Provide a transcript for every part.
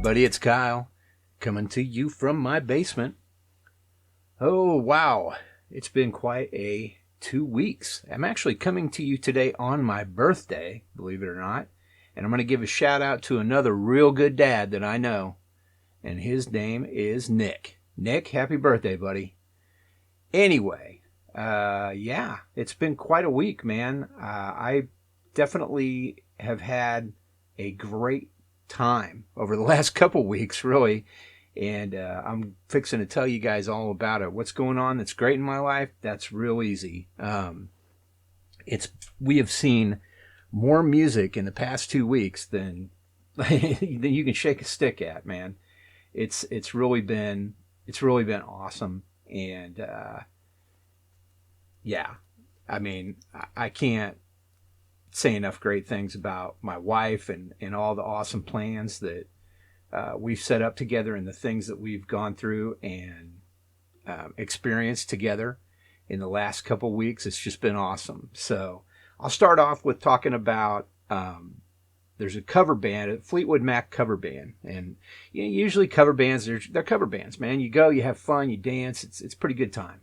everybody, it's Kyle, coming to you from my basement. Oh, wow, it's been quite a 2 weeks. I'm actually coming to you today on my birthday, believe it or not, and I'm going to give a shout out to another real good dad that I know, and his name is Nick. Nick, happy birthday, buddy. Anyway, yeah, it's been quite a week, man. I definitely have had a great time over the last couple weeks, really. And I'm fixing to tell you guys all about it. What's going on that's great in my life? That's real easy. We have seen more music in the past 2 weeks than you can shake a stick at, man. It's really been awesome. And yeah, I mean, I can't say enough great things about my wife and all the awesome plans that we've set up together and the things that we've gone through and experienced together in the last couple weeks. It's just been awesome. So I'll start off with talking about there's a cover band, a Fleetwood Mac cover band, and usually cover bands they're cover bands, man. You go, you have fun, you dance. It's a pretty good time.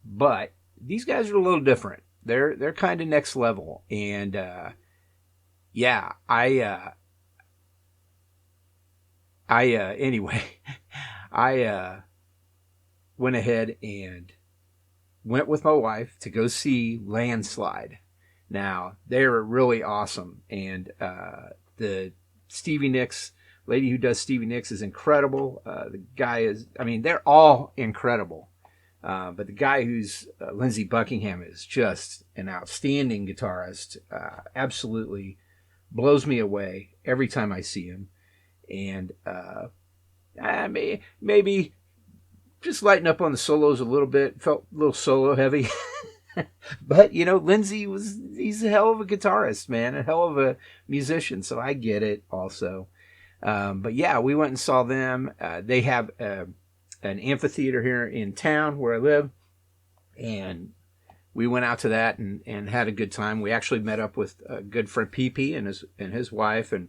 But these guys are a little different. They're kind of next level, and yeah, anyway, I went ahead and went with my wife to go see Landslide. Now, they're really awesome, and the Stevie Nicks, lady who does Stevie Nicks is incredible. The guy is, I mean, they're all incredible. But the guy who's Lindsey Buckingham is just an outstanding guitarist. Absolutely blows me away every time I see him. And maybe just lighten up on the solos a little bit. Felt a little solo heavy. But, Lindsey he's a hell of a guitarist, man. A hell of a musician. So I get it also. But yeah, we went and saw them. They have an amphitheater here in town where I live. And we went out to that and had a good time. We actually met up with a good friend, PP, and his wife, and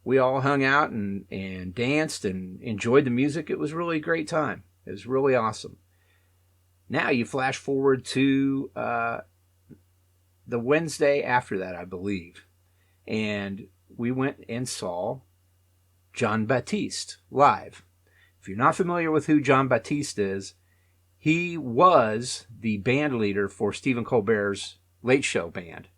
we all hung out and danced and enjoyed the music. It was really a great time. It was really awesome. Now you flash forward to the Wednesday after that, I believe. And we went and saw Jon Batiste live. If you're not familiar with who Jon Batiste is, he was the band leader for Stephen Colbert's Late Show band.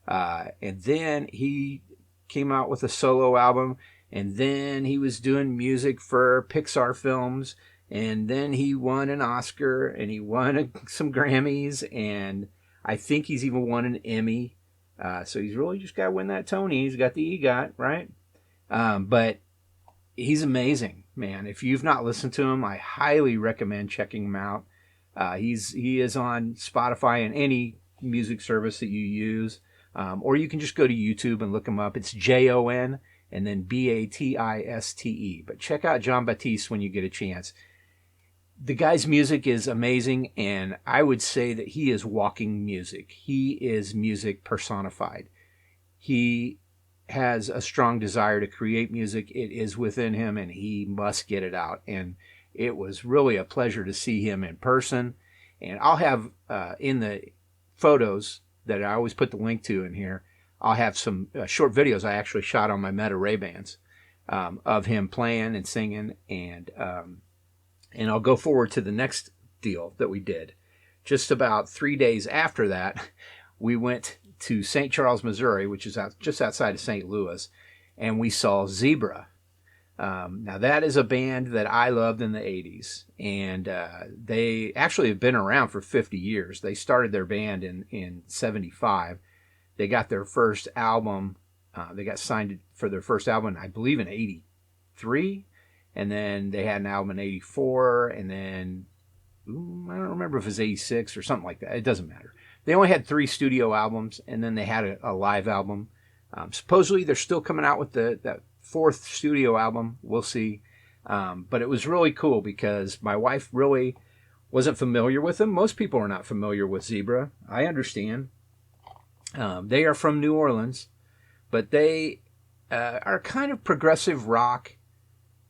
And then he came out with a solo album, and then he was doing music for Pixar films, and then he won an Oscar, and he won some Grammys, and I think he's even won an Emmy. So he's really just got to win that Tony. He's got the EGOT, right? But he's amazing, man. If you've not listened to him, I highly recommend checking him out. He is on Spotify and any music service that you use. Or you can just go to YouTube and look him up. It's Jon and then Batiste. But check out Jon Batiste when you get a chance. The guy's music is amazing, and I would say that he is walking music. He is music personified. He has a strong desire to create music. It is within him, and he must get it out. And it was really a pleasure to see him in person. And I'll have in the photos that I always put the link to in here, I'll have some short videos I actually shot on my Meta Ray-Bans of him playing and singing. And I'll go forward to the next deal that we did. Just about 3 days after that, we went to St. Charles, Missouri, which is just outside of St. Louis, and we saw Zebra. Now, that is a band that I loved in the 80s, and they actually have been around for 50 years. They started their band in 75. They got their first album. They got signed for their first album, I believe, in 83, and then they had an album in 84, and then I don't remember if it was 86 or something like that. It doesn't matter. They only had 3 studio albums, and then they had a live album. Supposedly, they're still coming out with that 4th studio album. We'll see. But it was really cool because my wife really wasn't familiar with them. Most people are not familiar with Zebra. I understand. They are from New Orleans, but they are kind of progressive rock,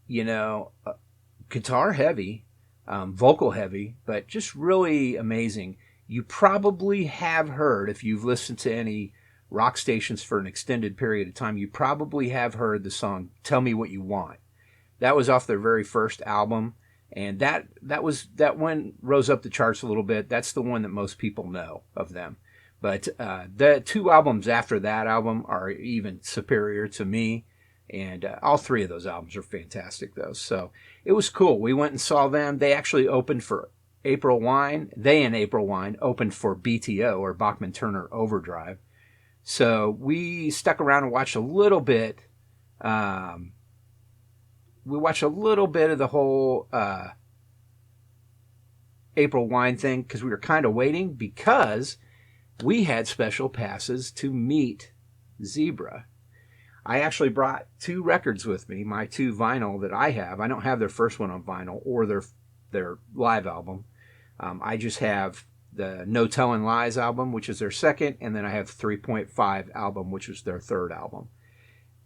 you know, guitar heavy, vocal heavy, but just really amazing. You probably have heard, if you've listened to any rock stations for an extended period of time, you probably have heard the song "Tell Me What You Want." That was off their very first album, and that one rose up the charts a little bit. That's the one that most people know of them. But the two albums after that album are even superior to me, and all three of those albums are fantastic, though. So it was cool. We went and saw them. They actually opened for April Wine. They and April Wine opened for BTO, or Bachman Turner Overdrive. So we stuck around and watched a little bit. We watched a little bit of the whole April Wine thing because we were kind of waiting, because we had special passes to meet Zebra. I actually brought two records with me, my two vinyl that I have. I don't have their first one on vinyl or their live album. I just have the No Telling Lies album, which is their second, and then I have 3.5 album, which is their third album.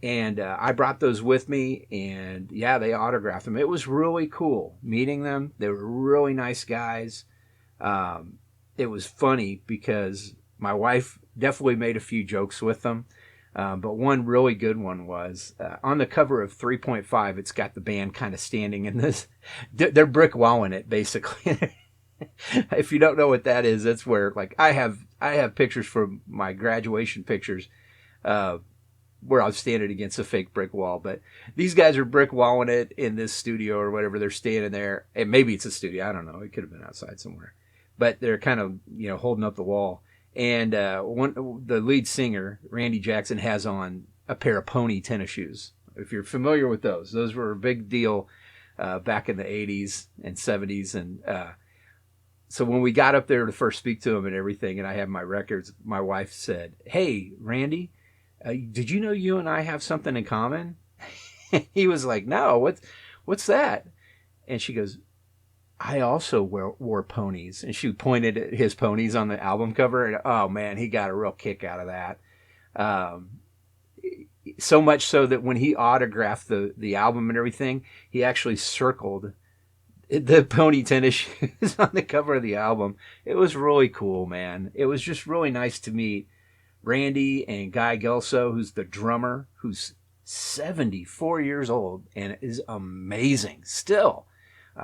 And I brought those with me, and yeah, they autographed them. It was really cool meeting them. They were really nice guys. It was funny because my wife definitely made a few jokes with them. But one really good one was on the cover of 3.5, it's got the band kind of standing in this. They're brick walling it, basically. If you don't know what that is, that's where, like, I have pictures from my graduation pictures where I was standing against a fake brick wall. But these guys are brick walling it in this studio or whatever. They're standing there. And maybe it's a studio. I don't know. It could have been outside somewhere. But they're kind of, holding up the wall. And the lead singer, Randy Jackson, has on a pair of pony tennis shoes. If you're familiar with those were a big deal back in the 80s and 70s. And so when we got up there to first speak to him and everything, and I had my records, my wife said, "Hey, Randy, did you know you and I have something in common?" He was like, "No, what's that?" And she goes, "I also wore ponies." And she pointed at his ponies on the album cover. And oh man, he got a real kick out of that. So much so that when he autographed the album and everything, he actually circled the pony tennis shoes on the cover of the album. It was really cool, man. It was just really nice to meet Randy and Guy Gelso, who's the drummer, who's 74 years old and is amazing still.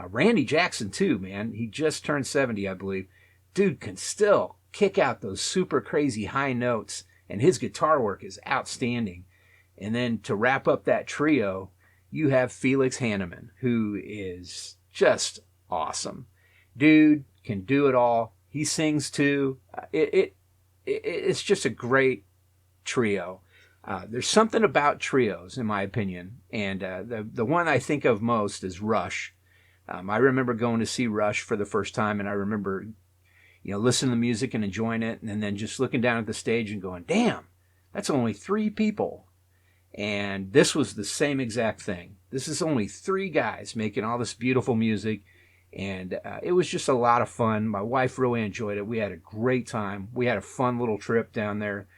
Randy Jackson too, man. He just turned 70, I believe. Dude can still kick out those super crazy high notes, and his guitar work is outstanding. And then to wrap up that trio, you have Felix Hanneman, who is just awesome. Dude can do it all. He sings too. It's just a great trio. There's something about trios, in my opinion, and the one I think of most is Rush. I remember going to see Rush for the first time, and I remember, listening to music and enjoying it, and then just looking down at the stage and going, "Damn, that's only 3 people." And this was the same exact thing. This is only 3 guys making all this beautiful music, and it was just a lot of fun. My wife really enjoyed it. We had a great time. We had a fun little trip down there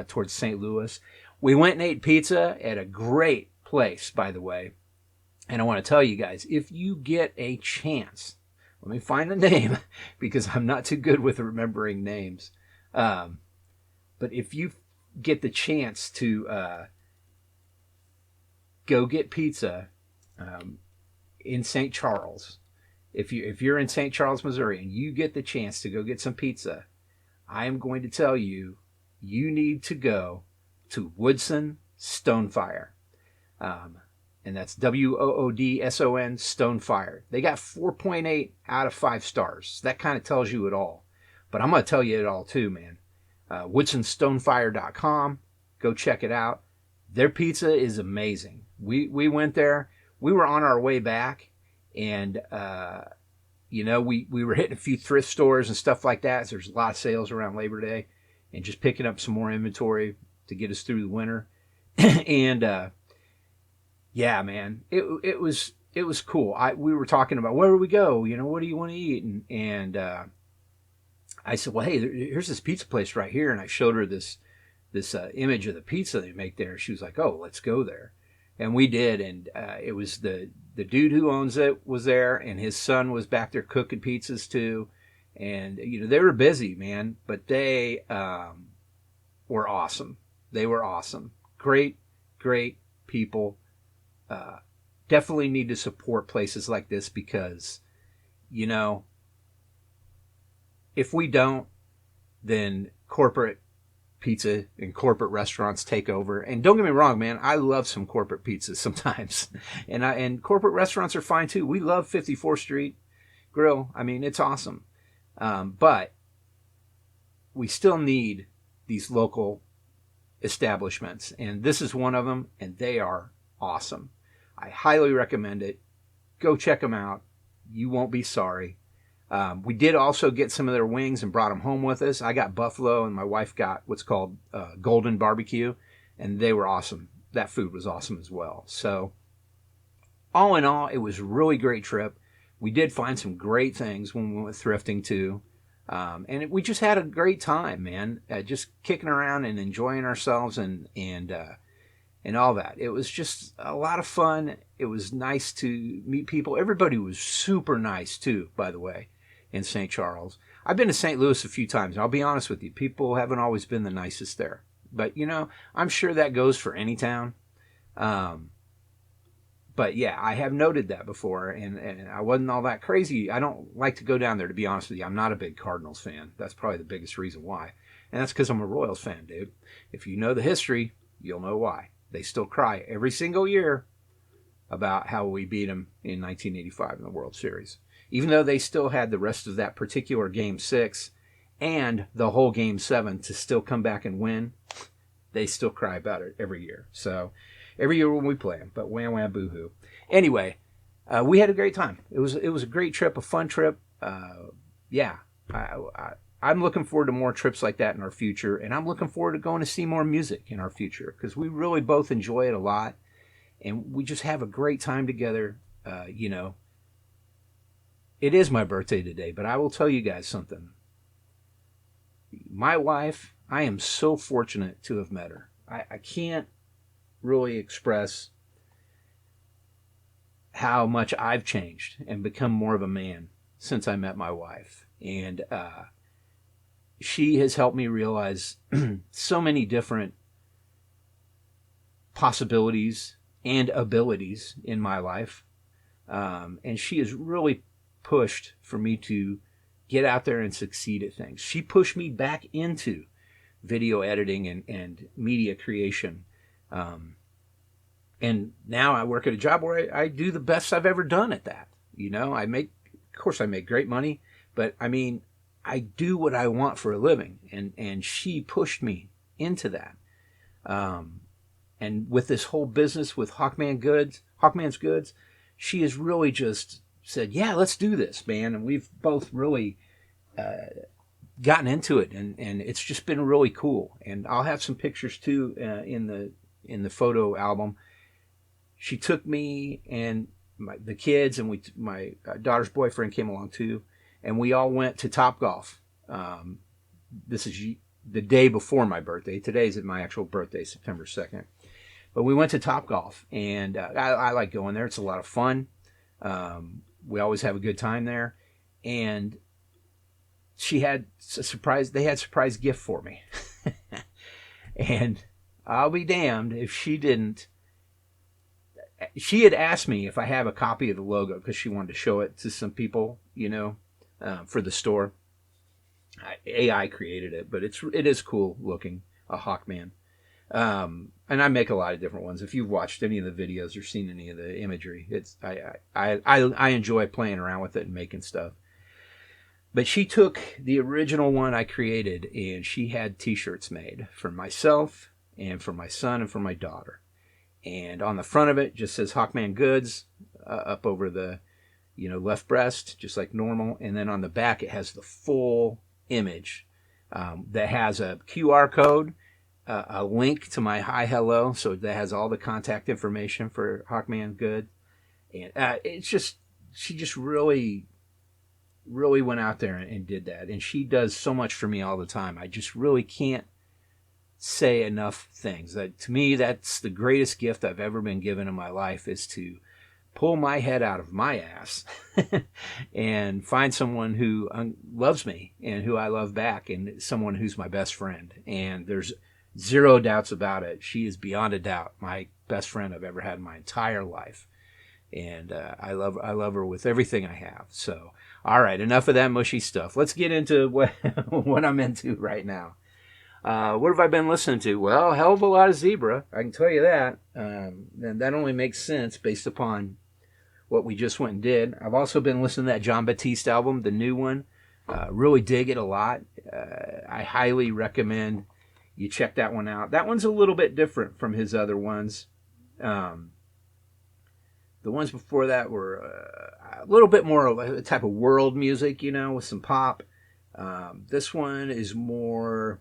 towards St. Louis. We went and ate pizza at a great place, by the way. And I want to tell you guys, if you get a chance, let me find the name because I'm not too good with remembering names. But if you get the chance to go get pizza in St. Charles, if you're in St. Charles, Missouri, and you get the chance to go get some pizza, I am going to tell you, you need to go to Woodson Stonefire. And that's WOODSON Stonefire. They got 4.8 out of 5 stars. So that kind of tells you it all. But I'm going to tell you it all too, man. WoodsonStonefire.com. Go check it out. Their pizza is amazing. We went there. We were on our way back. And, we were hitting a few thrift stores and stuff like that. So there's a lot of sales around Labor Day. And just picking up some more inventory to get us through the winter. And, yeah, man, it was cool. We were talking about where do we go? What do you want to eat? And I said, well, hey, here's this pizza place right here, and I showed her this image of the pizza they make there. She was like, "Oh, let's go there," and we did. And it was the dude who owns it was there, and his son was back there cooking pizzas too. And they were busy, man, but they were awesome. They were awesome. Great, great people. Definitely need to support places like this because, if we don't, then corporate pizza and corporate restaurants take over. And don't get me wrong, man, I love some corporate pizzas sometimes. And corporate restaurants are fine too. We love 54th Street Grill. I mean, it's awesome. But we still need these local establishments. And this is one of them, and they are awesome. I highly recommend it. Go check them out. You won't be sorry. We did also get some of their wings and brought them home with us. I got buffalo, and my wife got what's called golden barbecue, and they were awesome. That food was awesome as well. So all in all, it was a really great trip. We did find some great things when we went thrifting too. We just had a great time, man. Just kicking around and enjoying ourselves and all that. It was just a lot of fun. It was nice to meet people. Everybody was super nice too, by the way, in St. Charles. I've been to St. Louis a few times. And I'll be honest with you. People haven't always been the nicest there. But, I'm sure that goes for any town. But yeah, I have noted that before, and I wasn't all that crazy. I don't like to go down there, to be honest with you. I'm not a big Cardinals fan. That's probably the biggest reason why. And that's because I'm a Royals fan, dude. If you know the history, you'll know why. They still cry every single year about how we beat them in 1985 in the World Series. Even though they still had the rest of that particular Game 6 and the whole Game 7 to still come back and win, they still cry about it every year. So every year when we play them, but wham, wham, boo-hoo. Anyway, we had a great time. It was a great trip, a fun trip. I'm looking forward to more trips like that in our future, and I'm looking forward to going to see more music in our future because we really both enjoy it a lot, and we just have a great time together. It is my birthday today, but I will tell you guys something. My wife, I am so fortunate to have met her. I can't really express how much I've changed and become more of a man since I met my wife. And she has helped me realize so many different possibilities and abilities in my life. And she has really pushed for me to get out there and succeed at things. She pushed me back into video editing and media creation. And now I work at a job where I do the best I've ever done at that. I make great money, but I mean, I do what I want for a living. And she pushed me into that. And with this whole business with Hawkman's Goods, she has really just said, yeah, let's do this, man. And we've both really gotten into it, and it's just been really cool. And I'll have some pictures too in the photo album. She took me and the kids, and my daughter's boyfriend came along too, and we all went to Topgolf. This is the day before my birthday. Today's my actual birthday, September 2nd. But we went to Topgolf, and I like going there. It's a lot of fun. We always have a good time there. And she had a surprise. They had a surprise gift for me. And I'll be damned if she didn't. She had asked me if I have a copy of the logo because she wanted to show it to some people, for the store. AI created it, but it is cool looking, a Hawkman. And I make a lot of different ones. If you've watched any of the videos or seen any of the imagery, I enjoy playing around with it and making stuff. But she took the original one I created, and she had t-shirts made for myself and for my son and for my daughter. And on the front of it just says Hawkman Goods up over the left breast, just like normal. And then on the back it has the full image that has a QR code, a link to my Hi Hello, so that has all the contact information for Hawkman Good. And she just really went out there and did that. And she does so much for me all the time. I just really can't say enough things. That to me, that's the greatest gift I've ever been given in my life, is to pull my head out of my ass and find someone who loves me and who I love back, and someone who's my best friend. And there's zero doubts about it. She is beyond a doubt my best friend I've ever had in my entire life. And I love her with everything I have. So, all right, enough of that mushy stuff. Let's get into what I'm into right now. What have I been listening to? Well, a hell of a lot of Zebra, I can tell you that. And that only makes sense based upon what we just went and did. I've also been listening to that Jon Batiste album, the new one. Really dig it a lot. I highly recommend you check that one out. That one's a little bit different from his other ones. The ones before that were a little bit more of a type of world music, with some pop. This one is more,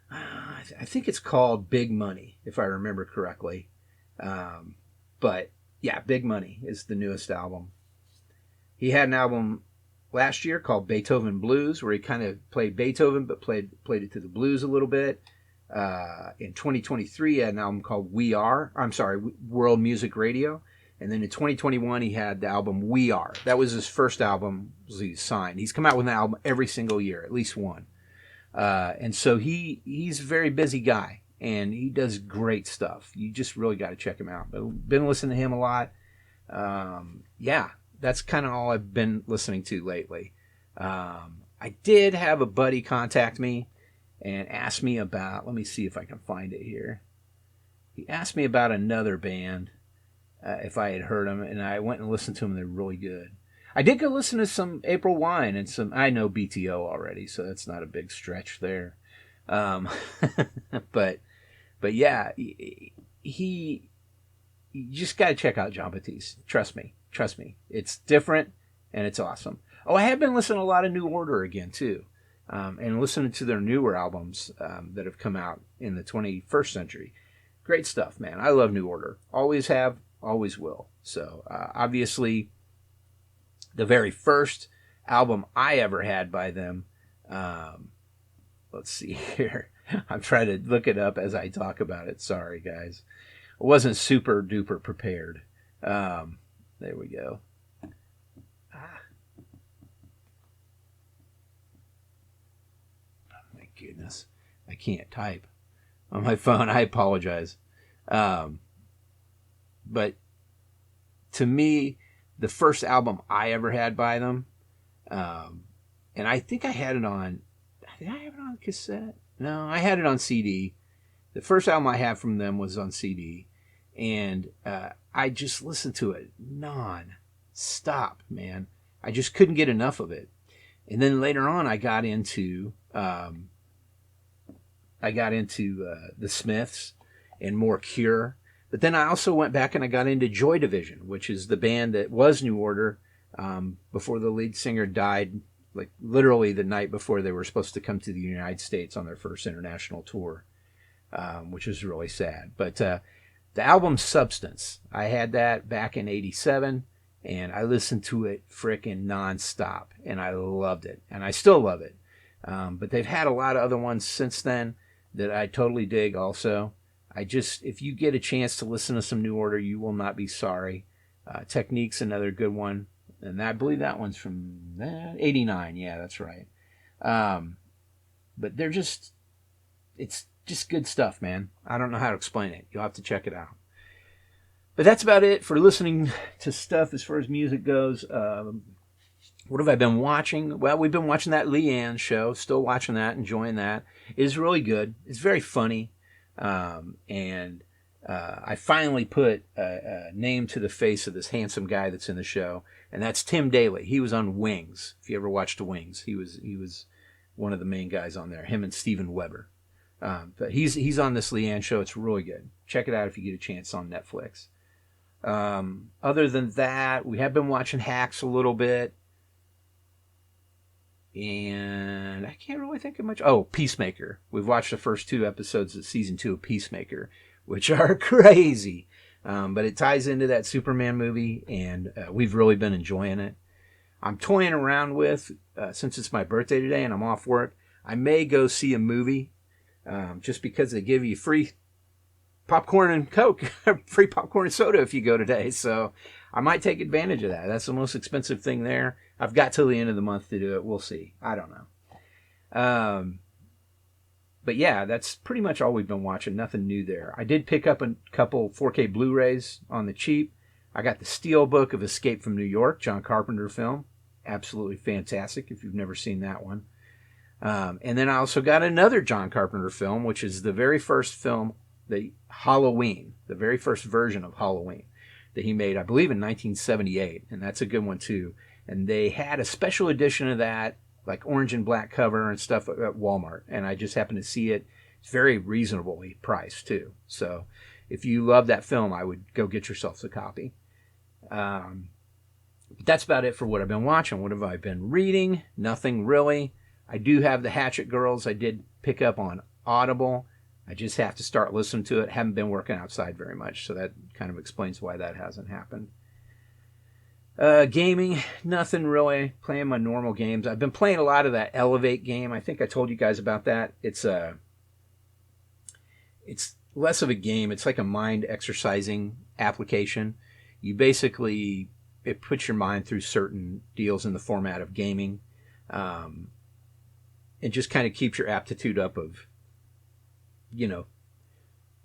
I think it's called Big Money, if I remember correctly. But yeah, Big Money is the newest album. He had an album last year called Beethoven Blues, where he kind of played Beethoven, but played it to the blues a little bit. In 2023, he had an album called World Music Radio. And then in 2021, he had the album We Are. That was his first album he signed. He's come out with an album every single year, at least one. And so he's a very busy guy, and he does great stuff. You just really got to check him out. But been listening to him a lot. Yeah, that's kind of all I've been listening to lately. I did have a buddy contact me and ask me about, let me see if I can find it here. He asked me about another band, if I had heard them, and I went and listened to them. They're really good. I did go listen to some April Wine and I know BTO already, so that's not a big stretch there. But yeah, you just got to check out Jon Batiste. Trust me. It's different and it's awesome. Oh, I have been listening to a lot of New Order again too, and listening to their newer albums that have come out in the 21st century. Great stuff, man. I love New Order. Always have, always will. So obviously, the very first album I ever had by them, let's see here. I'm trying to look it up as I talk about it. Sorry, guys. I wasn't super duper prepared. There we go. Oh, my goodness. I can't type on my phone. I apologize. But to me, the first album I ever had by them, and I think I had it on, did I have it on cassette? No, I had it on CD. The first album I had from them was on CD, and I just listened to it non-stop, man. I just couldn't get enough of it. And then later on, I got into the Smiths and more Cure. But then I also went back and I got into Joy Division, which is the band that was New Order before the lead singer died, like literally the night before they were supposed to come to the United States on their first international tour, which was really sad. But the album Substance, I had that back in '87, and I listened to it frickin' nonstop, and I loved it, and I still love it. But they've had a lot of other ones since then that I totally dig also. If you get a chance to listen to some New Order, you will not be sorry. Technique's another good one. And I believe that one's from 89. Yeah, that's right. But it's just good stuff, man. I don't know how to explain it. You'll have to check it out. But that's about it for listening to stuff as far as music goes. What have I been watching? Well, we've been watching that Leanne show. Still watching that, enjoying that. It's really good. It's very funny. And I finally put a name to the face of this handsome guy that's in the show, and that's Tim Daly. He was on Wings. If you ever watched Wings, he was one of the main guys on there. Him and Steven Weber. But he's on this Leanne show. It's really good. Check it out if you get a chance on Netflix. Other than that, we have been watching Hacks a little bit. And I can't really think of much. Oh, Peacemaker. We've watched the first 2 episodes of season 2 of Peacemaker, which are crazy. But it ties into that Superman movie, and we've really been enjoying it. I'm toying around with, since it's my birthday today and I'm off work, I may go see a movie just because they give you free popcorn and Coke, free popcorn and soda if you go today. So I might take advantage of that. That's the most expensive thing there. I've got till the end of the month to do it. We'll see. I don't know. But yeah, that's pretty much all we've been watching. Nothing new there. I did pick up a couple 4K Blu-rays on the cheap. I got the Steelbook of Escape from New York, John Carpenter film. Absolutely fantastic if you've never seen that one. And then I also got another John Carpenter film, which is the very first film, the Halloween, the very first version of Halloween that he made, I believe, in 1978. And that's a good one, too. And they had a special edition of that, like orange and black cover and stuff at Walmart. And I just happened to see it. It's very reasonably priced, too. So if you love that film, I would go get yourself a copy. That's about it for what I've been watching. What have I been reading? Nothing really. I do have the Hatchet Girls. I did pick up on Audible. I just have to start listening to it. Haven't been working outside very much, so that kind of explains why that hasn't happened. Gaming, nothing really. Playing my normal games. I've been playing a lot of that Elevate game. I think I told you guys about that. It's less of a game. It's like a mind exercising application. You basically, it puts your mind through certain deals in the format of gaming. It just kind of keeps your aptitude up of,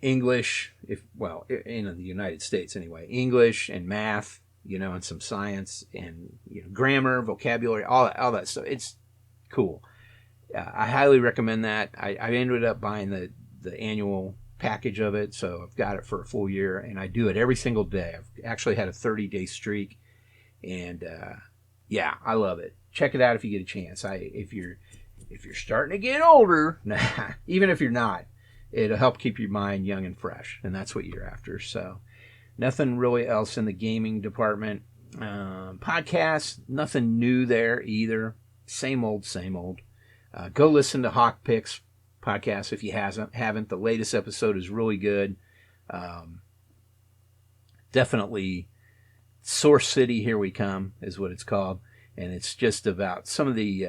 English, in the United States anyway, English and math, and some science and, grammar, vocabulary, all that stuff. It's cool. I highly recommend that. I ended up buying the annual package of it, so I've got it for a full year, and I do it every single day. I've actually had a 30-day streak, and I love it. Check it out if you get a chance. If you're starting to get older, even if you're not, it'll help keep your mind young and fresh, and that's what you're after. So nothing really else in the gaming department. Podcasts, nothing new there either. Same old. Go listen to Hawk Picks podcast if you haven't. The latest episode is really good. Definitely Source City, Here We Come is what it's called, and it's just about some of the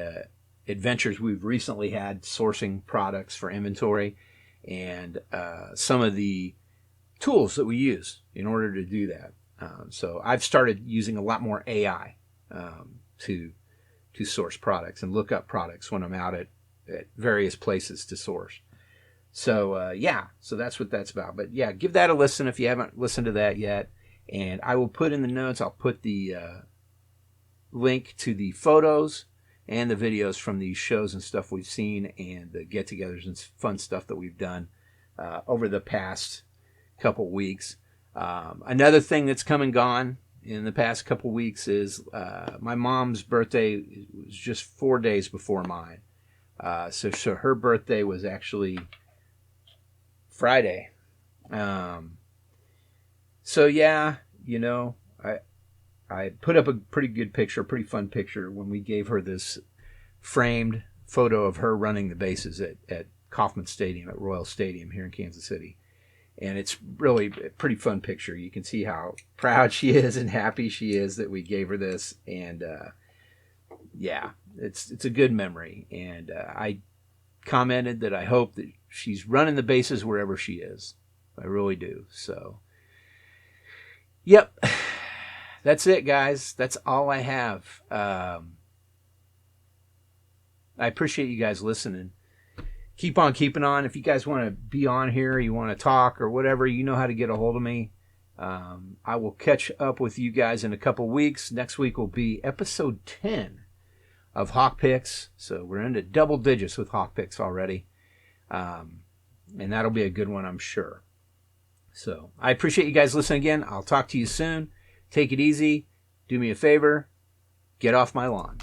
adventures we've recently had sourcing products for inventory, and some of the tools that we use in order to do that. So I've started using a lot more AI to source products and look up products when I'm out at various places to source. So so that's what that's about. But yeah, give that a listen if you haven't listened to that yet. And I will put in the notes, I'll put the link to the photos and the videos from these shows and stuff we've seen, and the get-togethers and fun stuff that we've done over the past couple weeks. Another thing that's come and gone in the past couple weeks is my mom's birthday was just 4 days before mine. So her birthday was actually Friday. I put up a pretty good picture, a pretty fun picture when we gave her this framed photo of her running the bases at Kauffman Stadium, at Royal Stadium here in Kansas City. And it's really a pretty fun picture. You can see how proud she is and happy she is that we gave her this. And it's a good memory. And I commented that I hope that she's running the bases wherever she is. I really do. So, yep. That's it, guys. That's all I have. I appreciate you guys listening. Keep on keeping on. If you guys want to be on here, you want to talk or whatever, you know how to get a hold of me. I will catch up with you guys in a couple weeks. Next week will be episode 10 of Hawk Picks. So we're into double digits with Hawk Picks already. And that'll be a good one, I'm sure. So I appreciate you guys listening again. I'll talk to you soon. Take it easy. Do me a favor. Get off my lawn.